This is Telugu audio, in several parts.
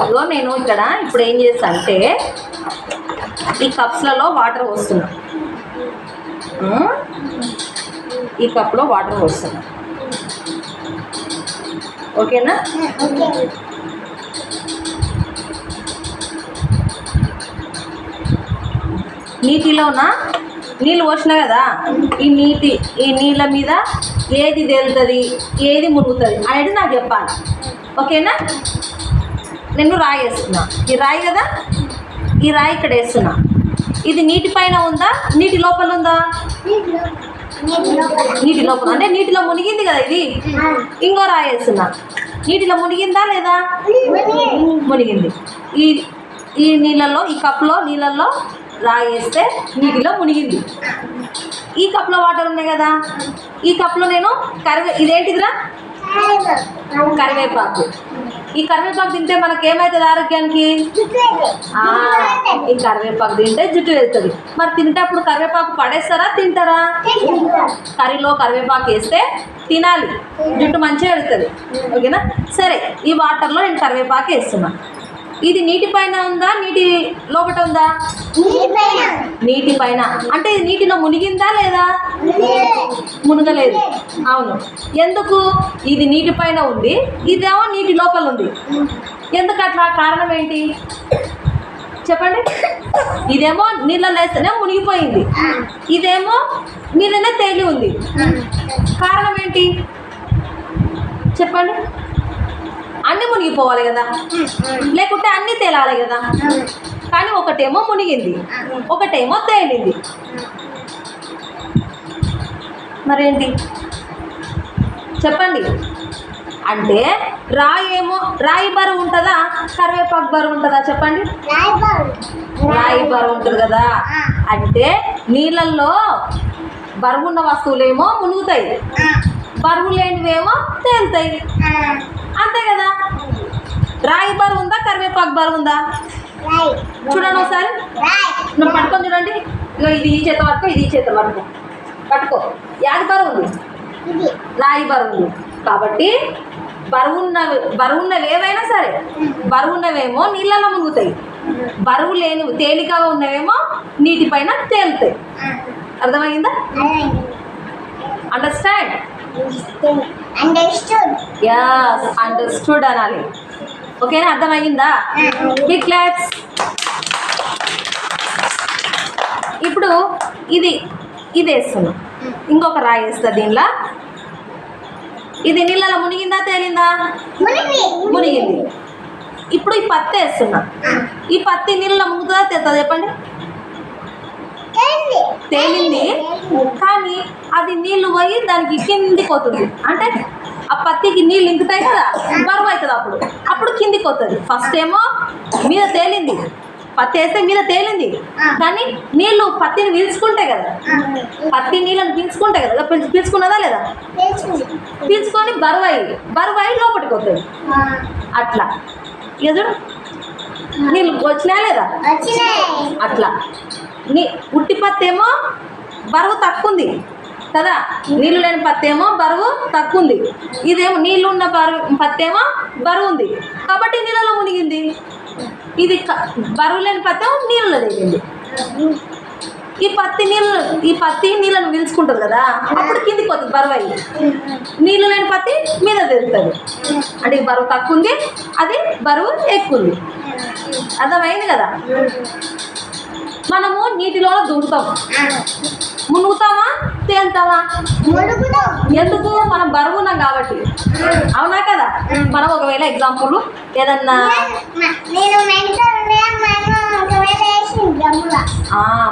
ఇదిగో నేను ఇక్కడ ఇప్పుడు ఏం చేస్తా అంటే ఈ కప్స్లలో వాటర్ పోస్తున్నా. ఈ కప్లో వాటర్ పోస్తున్నా. ఓకేనా? నీటిలోన నీళ్ళు పోసినా కదా, ఈ నీళ్ళ మీద ఏది తేలుతుంది ఏది మునుగుతుంది అనేది నాకు చెప్పాలి. ఓకేనా? నేను రాయి వేస్తున్నా. ఈ రాయి కదా, ఈ రాయి ఇక్కడ వేస్తున్నా. ఇది నీటి పైన ఉందా నీటి లోపల ఉందా? నీటి లోపల అంటే నీటిలో మునిగింది కదా ఇది. ఇంకో రాయి వేస్తున్నా. నీటిలో మునిగిందా లేదా? మునిగింది. ఈ నీళ్ళల్లో, ఈ కప్లో నీళ్ళల్లో రాయి వేస్తే నీటిలో మునిగింది. ఈ కప్లో వాటర్ ఉన్నాయి కదా, ఈ కప్లో నేను ఇదేంటిదిరా? కరివేపాకు. ఈ కరివేపాకు తింటే మనకి ఏమవుతుంది ఆరోగ్యానికి? ఈ కరివేపాకు తింటే జుట్టు వెళ్తుంది. మరి తింటప్పుడు కరివేపాకు పడేస్తారా తింటారా? కర్రీలో కరివేపాకు వేస్తే తినాలి, జుట్టు మంచిగా వెళ్తుంది. ఓకేనా? సరే, ఈ వాటర్లో నేను కరివేపాకు వేస్తున్నా. ఇది నీటి పైన ఉందా నీటి లోపల ఉందా? నీటి పైన. అంటే ఇది నీటిలో మునిగిందా లేదా? మునగలేదు. అవును. ఎందుకు? ఇది నీటి పైన ఉంది, ఇదేమో నీటి లోపల ఉంది. ఎందుకు అట్లా? కారణం ఏంటి చెప్పండి. ఇదేమో నీళ్ళలో వేస్తేనే మునిగిపోయింది, ఇదేమో నీళ్ళనే తేలి ఉంది. కారణం ఏంటి చెప్పండి? అన్నీ మునిగిపోవాలి కదా, లేకుంటే అన్నీ తేలాలి కదా. కానీ ఒకటేమో మునిగింది, ఒకటేమో తేలింది. మరేంటి చెప్పండి? అంటే రాయి బరువు ఉంటుందా కరివేపాకు బరువు ఉంటుందా చెప్పండి? రాయి బరువు ఉంటుంది కదా. అంటే నీళ్ళల్లో బరువున్న వస్తువులేమో మునుగుతాయి, బరువు లేనివేమో తేలుతాయి. అంతే కదా. రాయి బరువు ఉందా కరివేపాకు బరువు ఉందా? చూడండి ఒకసారి, నువ్వు పట్టుకొని చూడండి. ఇది ఈ చేత పట్టుకో, ఇది ఈ చేత పట్టుకో. యాది బరువు ఉంది? రాయి బరువు ఉంది. కాబట్టి బరువున్నవి ఏవైనా సరే, బరువున్నవేమో నీళ్ళలో మునుగుతాయి, బరువు లేని తేలికగా ఉన్నవేమో నీటిపైన తేలుతాయి. అర్థమైందా? అండర్స్టాండ్? యస్, అండర్స్టూడ్ అనాలి. ఓకేనా? అర్థమయ్యిందా? Big claps. ఇప్పుడు ఇది వేస్తున్నా. ఇంకొక రాయి వేస్తా దీనిలో. ఇది నీళ్ళలో మునిగిందా తేలిందా? మునిగింది. ఇప్పుడు ఈ పత్తి వేస్తున్నా. ఈ పత్తి నీళ్ళలో మునుగుతుందా తేలుతుందా చెప్పండి? తేలింది, కానీ అది నీళ్లు పోయి దానికి కిందికి పోతుంది. అంటే ఆ పత్తికి నీళ్ళు ఇంకుతాయి కదా, బరువు అవుతుంది. అప్పుడు కిందికి పోతుంది. ఫస్ట్ ఏమో మీద తేలింది, పత్తి వేస్తే మీద తేలింది, కానీ నీళ్ళు పత్తిని పీల్చుకుంటాయి కదా, పత్తి నీళ్ళని పీల్చుకుంటాయి కదా. పీల్చుకున్నదా లేదా? పీల్చుకొని బరువు అయి లోపలికి పోతుంది. అట్లా ఎదురు నీళ్ళు వచ్చినా లేదా? అట్లా ఉట్టి పత్తి ఏమో బరువు తక్కువ ఉంది కదా, నీళ్ళు లేని పత్తి ఏమో బరువు తక్కువ ఉంది. ఇదేమో నీళ్ళు ఉన్న పత్తి ఏమో బరువు ఉంది, కాబట్టి నీళ్ళలో మునిగింది. ఇది బరువు లేని పత్తి ఏమో నీళ్ళలో తేలింది. ఈ పత్తి నీళ్ళను పీల్చుకుంటుంది కదా, అప్పుడు కిందికి పోతుంది బరువు అయ్యి. నీళ్ళు లేని పత్తి మీద తేలుతుంది. అంటే ఈ బరువు తక్కువ ఉంది, అది బరువు ఎక్కువ ఉంది. అర్థమైంది కదా? మనము నీటిలో దూకుతాం, మునుగుతామా తేలుతామా? ఎందుకు? మనం బరువు ఉన్నాం కాబట్టి. అవునా కదా? మనం ఒకవేళ ఎగ్జాంపుల్ ఏదన్నా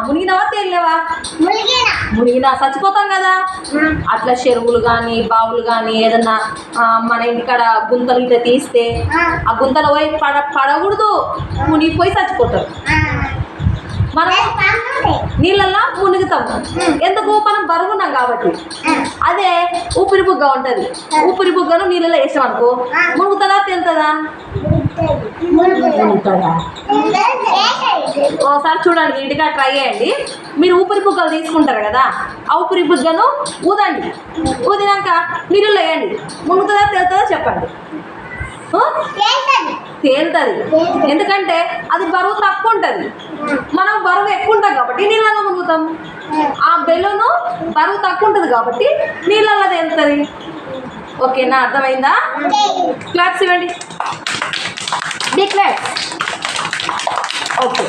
మునిగినావా తేలినావా? మునిగినా చచ్చిపోతాం కదా. అట్లా చెరువులు కానీ బావులు కానీ ఏదన్నా మన ఇంటికాడ గుంతలు ఇట్లా తీస్తే ఆ గుంతలు పోయి పడకూడదు, మునిగిపోయి చచ్చిపోతారు. మనం నీళ్ళల్లో మునుగుతాం. ఎందుకు? మనం బరుగున్నాం కాబట్టి. అదే ఊపిరి బుగ్గ ఉంటుంది, ఊపిరి బుగ్గను నీళ్ళలో వేసాం అనుకో, మునుగుతుందా తేలుతుందా? ఒకసారి చూడండి, ఇంటిగా ట్రై చేయండి. మీరు ఊపిరి బుగ్గలు తీసుకుంటారు కదా, ఆ ఊపిరి బుగ్గను ఊదండి, ఊదినాక నీళ్ళలో వేయండి, మునుగుతుందా తేలుతుందా చెప్పండి. తేలుతుంది. ఎందుకంటే అది బరువు తక్కువ ఉంటుంది, మనం బరువు ఎక్కువ ఉంటాం కాబట్టి నీళ్ళలో మునుగుతాం. ఆ బెలూను బరువు తక్కువ ఉంటుంది కాబట్టి నీళ్ళల్లో తేలుతుంది. ఓకేనా, అర్థమైందా? క్లాప్స్ ఇవ్వండి, బిగ్ క్లాప్స్. ఓకే.